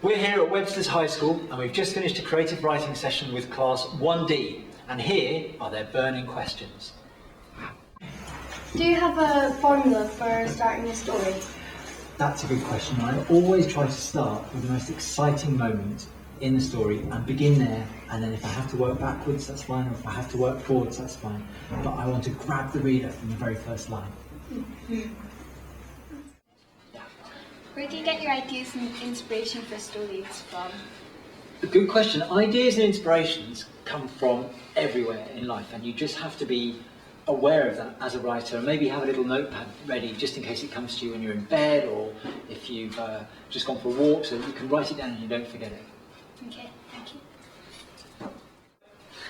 We're here at Webster's High School and we've just finished a creative writing session with class 1D, and here are their burning questions. Do you have a formula for starting a story? That's a good question. I always try to start with the most exciting moment in the story and begin there, and then if I have to work backwards, that's fine, or if I have to work forwards, that's fine. But I want to grab the reader from the very first line. Where do you get your ideas and inspiration for stories from? A good question. Ideas and inspirations come from everywhere in life, and you just have to be aware of that as a writer, and maybe have a little notepad ready just in case it comes to you when you're in bed, or if you've just gone for a walk, so that you can write it down and you don't forget it. Okay, thank you.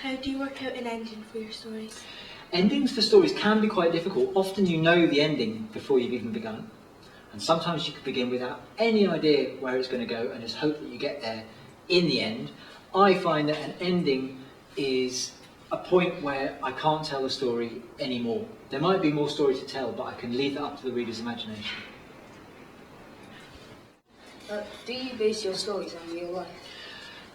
How do you work out an ending for your stories? Endings for stories can be quite difficult. Often you know the ending before you've even begun, and sometimes you could begin without any idea where it's going to go and just hope that you get there in the end. I find that an ending is a point where I can't tell the story anymore. There might be more story to tell, but I can leave that up to the reader's imagination. Do you base your stories on real life?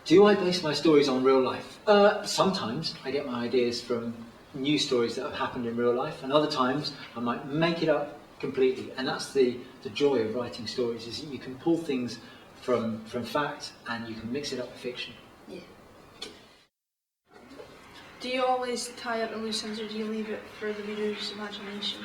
Do I base my stories on real life? Sometimes I get my ideas from new stories that have happened in real life, and other times I might make it up completely. And that's the joy of writing stories, is that you can pull things from fact and you can mix it up with fiction. Yeah. Do you always tie up the loose ends, or do you leave it for the reader's imagination?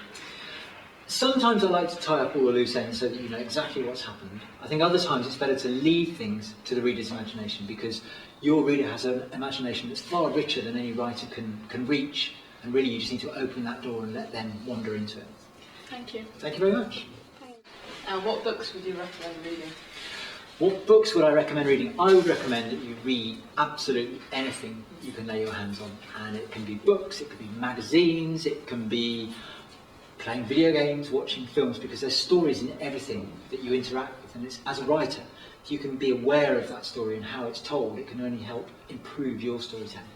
Sometimes I like to tie up all the loose ends so that you know exactly what's happened. I think other times it's better to leave things to the reader's imagination, because your reader has an imagination that's far richer than any writer can reach, and really you just need to open that door and let them wander into it. Thank you. Thank you very much. What books would you recommend reading? What books would I recommend reading? I would recommend that you read absolutely anything you can lay your hands on. And it can be books, it could be magazines, it can be playing video games, watching films, because there's stories in everything that you interact with. And it's, as a writer, if you can be aware of that story and how it's told, it can only help improve your storytelling.